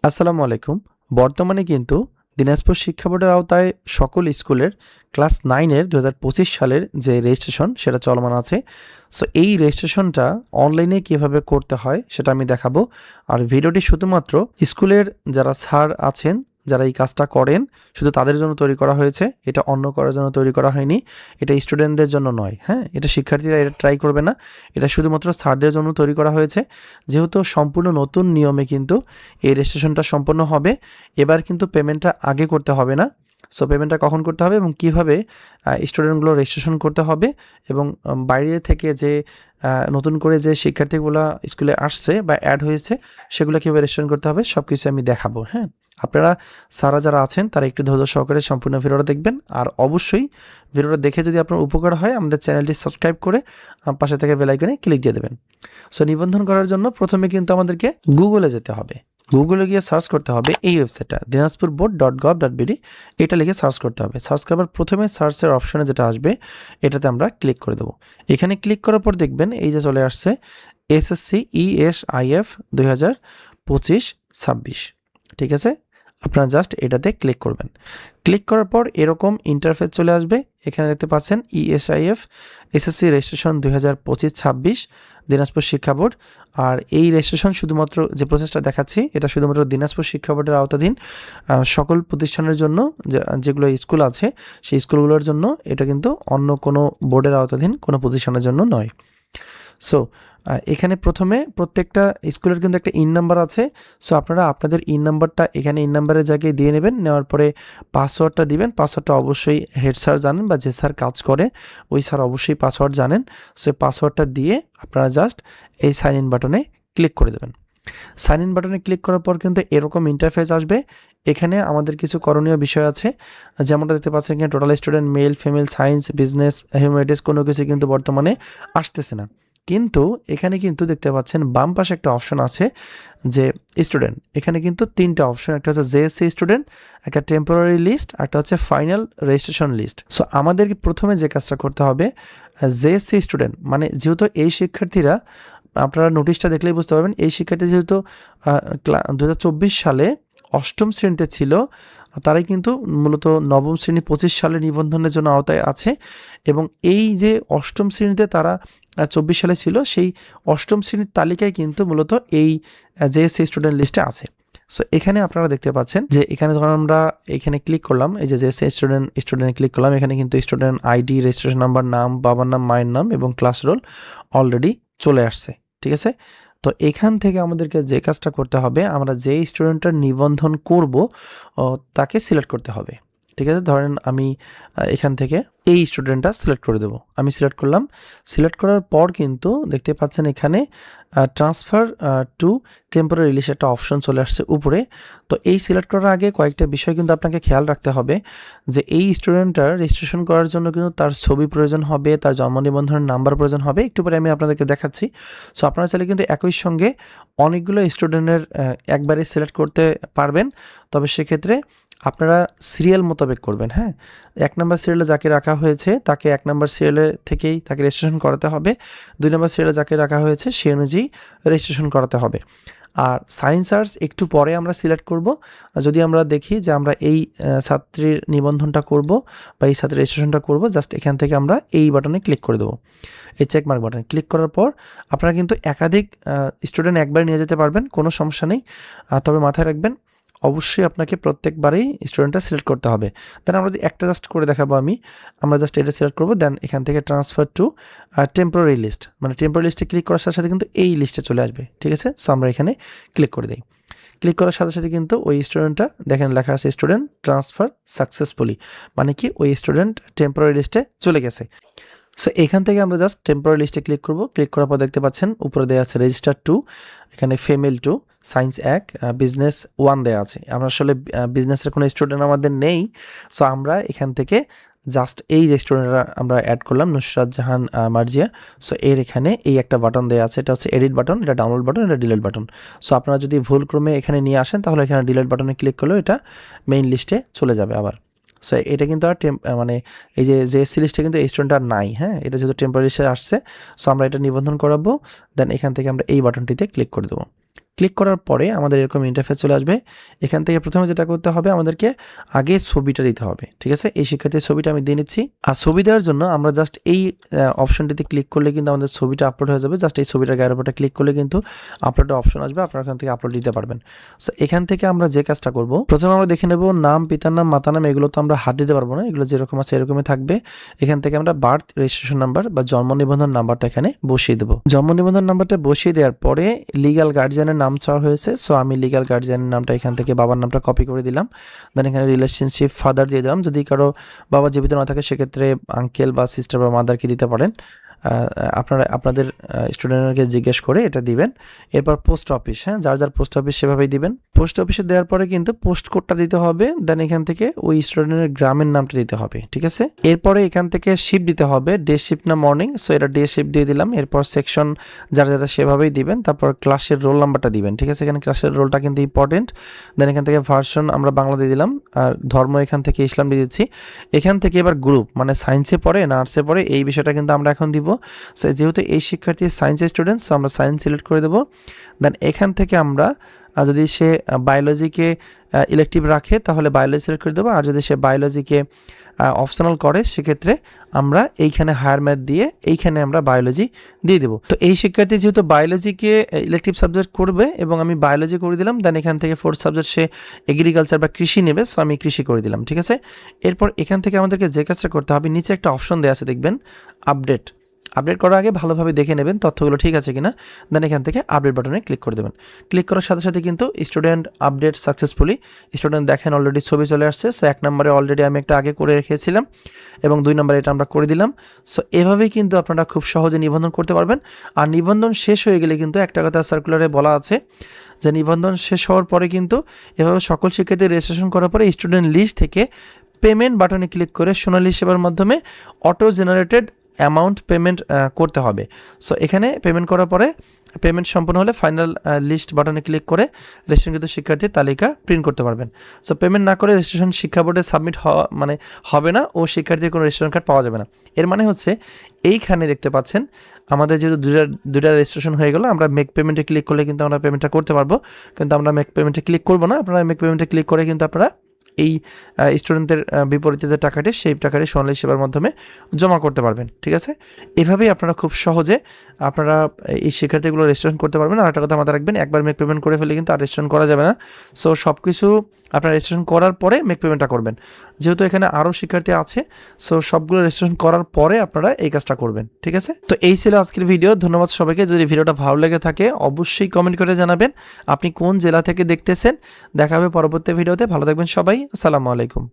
আসসালামু আলাইকুম। বর্তমানে কিন্তু দিনাজপুর শিক্ষা বোর্ডের আওতায় সকল স্কুলের ক্লাস 9 এর 2025 সালের যে রেজিস্ট্রেশন সেটা চলমান আছে। সো এই রেজিস্ট্রেশনটা অনলাইনে কিভাবে করতে হয় সেটা আমি দেখাবো। আর ভিডিওটি শুধুমাত্র স্কুলের যারা স্যার আছেন, যারা এই কাজটা করেন, শুধু তাদের জন্য তৈরি করা হয়েছে। এটা অন্য কারোর জন্য তৈরি করা হয়নি। এটা স্টুডেন্টদের জন্য নয়, হ্যাঁ? এটা শিক্ষার্থীরা এটা ট্রাই করবে না। এটা শুধুমাত্র স্যারদের জন্য তৈরি করা হয়েছে। যেহেতু সম্পূর্ণ নতুন নিয়মে কিন্তু এই রেজিস্ট্রেশনটা সম্পন্ন হবে। এবার কিন্তু পেমেন্টটা আগে করতে হবে না। সো পেমেন্টটা কখন করতে হবে এবং কীভাবে স্টুডেন্টগুলো রেজিস্ট্রেশন করতে হবে এবং বাইরে থেকে যে নতুন করে যে শিক্ষার্থীগুলো স্কুলে আসছে বা অ্যাড হয়েছে সেগুলো কীভাবে রেজিস্ট্রেশন করতে হবে সব কিছু আমি দেখাবো, হ্যাঁ? আপনারা স্যারা যারা আছেন তারা একটু ধৈর্য সহকারে সম্পূর্ণ ভিডিওটা দেখবেন। আর অবশ্যই ভিডিওটা দেখে যদি আপনার উপকার হয় আমাদের চ্যানেলটি সাবস্ক্রাইব করে পাশে থেকে বেল আইকনে ক্লিক দিয়ে দেবেন। সো নিবন্ধন করার জন্য প্রথমে কিন্তু আমাদেরকে গুগলে যেতে হবে। গুগলে গিয়ে সার্চ করতে হবে এই ওয়েবসাইটটা dinajpurboard.gov.bd, এটা লিখে সার্চ করতে হবে। সার্চ করার প্রথমে সার্চের অপশনে যেটা আসবে এটাতে আমরা ক্লিক করে দেবো। এখানে ক্লিক করার পর দেখবেন এই যে চলে আসছে এসএসসি ESIF 2025-26, ঠিক আছে? আপনারা জাস্ট এটাতে ক্লিক করবেন। ক্লিক করার পর এরকম ইন্টারফেস চলে আসবে। এখানে দেখতে পাচ্ছেন ESIF এসএসসি রেজিস্ট্রেশন 2025-26 দিনাজপুর শিক্ষা বোর্ড। আর এই রেজিস্ট্রেশন শুধুমাত্র যে প্রসেসটা দেখাচ্ছি এটা শুধুমাত্র দিনাজপুর শিক্ষা বোর্ডের আওতাধীন সকল প্রতিষ্ঠানের জন্য, যেগুলো স্কুল আছে সেই স্কুলগুলোর জন্য। এটা কিন্তু অন্য কোনো বোর্ডের আওতাধীন কোনো প্রতিষ্ঠানের জন্য নয়। সো এখানে প্রথমে প্রত্যেকটা স্কুলের কিন্তু একটা ইন নাম্বার আছে। সো আপনারা আপনাদের ইন নাম্বারটা এখানে ইন নাম্বারের জায়গায় দিয়ে নেবেন। নেওয়ার পরে পাসওয়ার্ডটা দিবেন। পাসওয়ার্ডটা অবশ্যই হেড স্যার জানেন বা যে স্যার কাজ করে ওই স্যার অবশ্যই পাসওয়ার্ড জানেন। সো পাসওয়ার্ডটা দিয়ে আপনারা জাস্ট এই সাইন ইন বাটনে ক্লিক করে দেবেন। সাইন ইন বাটনে ক্লিক করার পর কিন্তু এরকম ইন্টারফেস আসবে। এখানে আমাদের কিছু করণীয় বিষয় আছে, যেমনটা দেখতে পাচ্ছেন এখানে total student male, female, science, business, humanities কোনো কিছু কিন্তু বর্তমানে আসতেছে না। কিন্তু এখানে কিন্তু দেখতে পাচ্ছেন বাম পাশে একটা অপশন আছে যে স্টুডেন্ট। এখানে কিন্তু তিনটা অপশন, একটা হচ্ছে জেএসসি স্টুডেন্ট, একটা টেম্পোরারি লিস্ট, একটা হচ্ছে ফাইনাল রেজিস্ট্রেশন লিস্ট। সো আমাদেরকে প্রথমে যে কাজটা করতে হবে জেএসসি স্টুডেন্ট, মানে যেহেতু এই শিক্ষার্থীরা, আপনারা নোটিশটা দেখলেই বুঝতে পারবেন এই শিক্ষার্থী যেহেতু 2024 সালে অষ্টম শ্রেণীতে ছিল, তারাই কিন্তু মূলত নবম শ্রেণী 25 সালে নিবন্ধনের জন্য আওতায় আছে। এবং এই যে অষ্টম শ্রেণীতে তারা 24 সালে ছিল, সেই অষ্টম শ্রেণীর তালিকায় কিন্তু মূলত এই জেএসসি স্টুডেন্ট লিস্টে আছে। সো এখানে আপনারা দেখতে পাচ্ছেন যে এখানে যখন আমরা এখানে ক্লিক করলাম, এই যে জেএসসি স্টুডেন্ট ক্লিক করলাম, এখানে কিন্তু স্টুডেন্ট আইডি, রেজিস্ট্রেশন নাম্বার, নাম, বাবার নাম, মায়ের নাম এবং ক্লাস রোল অলরেডি চলে আসছে, ঠিক আছে? তো এখান থেকে আমাদেরকে যে কাজটা করতে হবে, আমরা যে স্টুডেন্টটার নিবন্ধন করব তাকে সিলেক্ট করতে হবে, ঠিক আছে? ধরেন আমি এখান থেকে এই স্টুডেন্টটা সিলেক্ট করে দেবো। আমি সিলেক্ট করলাম। সিলেক্ট করার পর কিন্তু দেখতে পাচ্ছেন এখানে ট্রান্সফার টু টেম্পোরারি লিস্ট একটা অপশন চলে আসছে উপরে। তো এই সিলেক্ট করার আগে কয়েকটা বিষয় কিন্তু আপনাকে খেয়াল রাখতে হবে যে এই স্টুডেন্টটার রেজিস্ট্রেশন করার জন্য কিন্তু তার ছবি প্রয়োজন হবে, তার জন্ম নিবন্ধনের নাম্বার প্রয়োজন হবে। একটু পরে আমি আপনাদেরকে দেখাচ্ছি। সো আপনারা চাইলে কিন্তু একই সঙ্গে অনেকগুলো স্টুডেন্টের একবারে সিলেক্ট করতে পারবেন, তবে সেক্ষেত্রে আপনারা সিরিয়াল মোতাবেক করবেন, হ্যাঁ? 1 নম্বর সিরিয়ালে যাকে রাখা হয়েছে তাকে 1 নম্বর সিরিয়ালে থেকেই তাকে রেজিস্ট্রেশন করাতে হবে। 2 নম্বর সিরিয়ালে যাকে রাখা হয়েছে সে অনুযায়ী রেজিস্ট্রেশন করাতে হবে। আর সায়েন্স আর্টস একটু পরে আমরা সিলেক্ট করব। যদি আমরা দেখি যে আমরা এই ছাত্রীর নিবন্ধনটা করব বা এই ছাত্রীর রেজিস্ট্রেশনটা করব, জাস্ট এখান থেকে আমরা এই বাটনে ক্লিক করে দেবো, এই চেকমার্ক বাটনে ক্লিক করার পর আপনারা কিন্তু একাধিক স্টুডেন্ট একবার নিয়ে যেতে পারবেন, কোনো সমস্যা নেই। তবে মাথায় রাখবেন অবশ্যই আপনাকে প্রত্যেকবারেই স্টুডেন্টটা সিলেক্ট করতে হবে। দেন আমরা যদি একটা জাস্ট করে দেখাবো, আমরা জাস্ট এটা সিলেক্ট করবো। দেন এখান থেকে ট্রান্সফার টু টেম্পোরারি লিস্ট, মানে টেম্পোরারি লিস্টে ক্লিক করার সাথে সাথে কিন্তু এই লিস্টে চলে আসবে, ঠিক আছে? সো আমরা এখানে ক্লিক করে দিই। ক্লিক করার সাথে সাথে কিন্তু ওই স্টুডেন্টটা দেখেন লেখা আছে স্টুডেন্ট ট্রান্সফার সাকসেসফুলি, মানে কি ওই স্টুডেন্ট টেম্পোরারি লিস্টে চলে গেছে। সো এখান থেকে আমরা জাস্ট টেম্পোরারি লিস্টে ক্লিক করব। ক্লিক করার পর দেখতে পাচ্ছেন উপরে দেওয়া আছে রেজিস্টার 2, এখানে ফিমেল 2, সায়েন্স 1, বিজনেস 1 দেওয়া আছে। আমরা আসলে বিজনেসের কোনো স্টুডেন্ট আমাদের নেই। সো আমরা এখান থেকে জাস্ট এই যে স্টুডেন্টরা আমরা অ্যাড করলাম, নুসরাত জাহান মার্জিয়া। সো এর এখানে এই একটা বাটন দেওয়া আছে, এটা হচ্ছে এডিট বাটন, এটা ডাউনলোড বাটন, এটা ডিলিট বাটন। সো আপনারা যদি ভুলক্রমে এখানে নিয়ে আসেন তাহলে এখানে ডিলিট বাটনে ক্লিক করলেও এটা মেইন লিস্টে চলে যাবে আবার। সো এটা কিন্তু আর মানে এই যে জেএসসি লিস্টে কিন্তু এই স্টুডেন্ট আর নাই, হ্যাঁ? এটা যেহেতু টেম্পোরারি লিস্টে আসছে, সো আমরা এটা নিবন্ধন করাবো। দেন এখান থেকে আমরা এই বাটনটিতে ক্লিক করে দেবো। ক্লিক করার পরে আমাদের এরকম ইন্টারফেস চলে আসবে। এখান থেকে প্রথমে যেটা করতে হবে, আমাদেরকে আগে ছবিটা দিতে হবে, ঠিক আছে? এই শিক্ষার্থীর ছবিটা আমি দিয়ে নিচ্ছি। আর ছবি দেওয়ার জন্য আমরা জাস্ট এই অপশনটিতে ক্লিক করলে কিন্তু আমাদের ছবিটা আপলোড হয়ে যাবে। জাস্ট এই ছবিটার গায়ের উপরটা ক্লিক করলে কিন্তু আপলোডের অপশন আসবে, আপনারা এখান থেকে আপলোড দিতে পারবেন। সো এখান থেকে আমরা যে কাজটা করব, প্রথমে আমরা দেখে নেব নাম, পিতার নাম, মাতার নাম, এগুলো তো আমরা হাত দিতে পারবো না, এগুলো যেরকম আছে এরকমই থাকবে। এখান থেকে আমরা বার্থ রেজিস্ট্রেশন নাম্বার বা জন্ম নিবন্ধন নাম্বারটা এখানে বসিয়ে দেবো। জন্ম নিবন্ধন নাম্বারটা বসিয়ে দেওয়ার পরে লিগ্যাল গার্জিয়ানের নাম চাওয়া হয়েছে। সো আমি লিগ্যাল গার্জিয়ানের নামটা এখান থেকে বাবার নামটা কপি করে দিলাম। দেন এখানে রিলেশনশিপ ফাদার দিয়ে দিলাম। যদি কারো বাবা জীবিত না থাকে সেক্ষেত্রে আঙ্কেল বা সিস্টার বা মাদারকে দিতে পারেন। আপনারা আপনাদের স্টুডেন্টকে জিজ্ঞেস করে এটা দিবেন। এরপর পোস্ট অফিস, হ্যাঁ, যার যার পোস্ট অফিস সেভাবেই দিবেন। পোস্ট অফিসে দেওয়ার পরে কিন্তু পোস্ট কোডটা দিতে হবে। দেন এখান থেকে ওই স্টুডেন্টের গ্রামের নামটা দিতে হবে, ঠিক আছে? এরপরে এখান থেকে শিফট দিতে হবে, ডে শিফট না মর্নিং। সো এটা ডে শিফট দিয়ে দিলাম। এরপর সেকশন যারা যারা সেভাবেই দিবেন। তারপর ক্লাসের রোল নাম্বারটা দিবেন, ঠিক আছে? এখানে ক্লাসের রোলটা কিন্তু ইম্পর্টেন্ট। দেন এখান থেকে ভার্সন আমরা বাংলা দিয়ে দিলাম, আর ধর্ম এখান থেকে ইসলাম দিয়ে দিচ্ছি। এখান থেকে এবার গ্রুপ, মানে সায়েন্সে পড়ে না আর্টসে পড়ে, এই বিষয়টা কিন্তু আমরা এখন দিব। সো যেহেতু এই শিক্ষার্থী সায়েন্সের স্টুডেন্ট, সো আমরা সায়েন্স সিলেক্ট করে দেবো। দেন এখান থেকে আমরা যদি সে বায়োলজিকে ইলেকটিভ রাখে তাহলে বায়োলজি সিলেক্ট করে দেবো, আর যদি সে বায়োলজিকে অপশনাল করে সেক্ষেত্রে আমরা এইখানে হায়ার ম্যাথ দিয়ে এইখানে আমরা বায়োলজি দিয়ে দেবো। তো এই শিক্ষার্থী যেহেতু বায়োলজিকে ইলেকটিভ সাবজেক্ট করবে এবং আমি বায়োলজি করে দিলাম, দেন এখান থেকে ফোর্থ সাবজেক্ট সে এগ্রিকালচার বা কৃষি নেবে, সো আমি কৃষি করে দিলাম, ঠিক আছে? এরপর এখান থেকে আমাদেরকে যে কাজটা করতে হবে, নিচে একটা অপশন দেওয়া আছে দেখবেন, আপডেট করার আগে ভালোভাবে দেখে নেবেন তথ্যগুলো ঠিক আছে কিনা। দেন এখান থেকে আপডেট বাটনে ক্লিক করে দেবেন। ক্লিক করার সাথে সাথে কিন্তু স্টুডেন্ট আপডেট সাকসেসফুলি, স্টুডেন্ট দেখেন অলরেডি ছবি চলে আসছে। সো 1 নম্বরে অলরেডি আমি একটা আগে করে রেখেছিলাম এবং 2 নম্বরে এটা আমরা করে দিলাম। সো এভাবেই কিন্তু আপনারা খুব সহজে নিবন্ধন করতে পারবেন। আর নিবন্ধন শেষ হয়ে গেলে কিন্তু একটা কথা সার্কুলারে বলা আছে যে নিবন্ধন শেষ হওয়ার পরে কিন্তু এভাবে সকল শিক্ষার্থী রেজিস্ট্রেশন করার পরে স্টুডেন্ট লিস্ট থেকে পেমেন্ট বাটনে ক্লিক করে সোনালী সেবার মাধ্যমে অটো জেনারেটেড অ্যামাউন্ট পেমেন্ট করতে হবে। সো এখানে পেমেন্ট করার পরে পেমেন্ট সম্পন্ন হলে ফাইনাল লিস্ট বাটনে ক্লিক করে রেজিস্ট্রেশনকৃত শিক্ষার্থীর তালিকা প্রিন্ট করতে পারবেন। সো পেমেন্ট না করে রেজিস্ট্রেশন শিক্ষা বোর্ডে সাবমিট হবে না ও শিক্ষার্থীর কোনো রেজিস্ট্রেশন কার্ড পাওয়া যাবে না। এর মানে হচ্ছে এইখানে দেখতে পাচ্ছেন আমাদের যেহেতু দুইটা রেজিস্ট্রেশন হয়ে গেল, আমরা মেক পেমেন্টে ক্লিক করলে কিন্তু আমরা পেমেন্টটা করতে পারবো, কিন্তু আমরা মেক পেমেন্টে ক্লিক করবো না। আপনারা মেক পেমেন্টে ক্লিক করে কিন্তু আপনারা এই স্টুডেন্টদের বিপরীতে যে টাকাটি সেই টাকাটি সোনালী সেবার মাধ্যমে জমা করতে পারবেন, ঠিক আছে? এভাবেই আপনারা খুব সহজে আপনারা এই শিক্ষার্থীগুলো রেজিস্ট্রেশন করতে পারবেন। আর একটা কথা মাথায় রাখবেন, একবার মেক পেমেন্ট করে ফেলে কিন্তু আর রেজিস্ট্রেশন করা যাবে না। সো সব কিছু আপনারা রেজিস্ট্রেশন করার পরে মেক পেমেন্টটা করবেন। যেহেতু এখানে আরও শিক্ষার্থী আছে, সো সবগুলো রেজিস্ট্রেশন করার পরে আপনারা এই কাজটা করবেন, ঠিক আছে? তো এই ছিল আজকের ভিডিও। ধন্যবাদ সবাইকে। যদি ভিডিওটা ভালো লেগে থাকে অবশ্যই কমেন্ট করে জানাবেন আপনি কোন জেলা থেকে দেখতেছেন। দেখা হবে পরবর্তী ভিডিওতে। ভালো থাকবেন সবাই। আসসালামু আলাইকুম।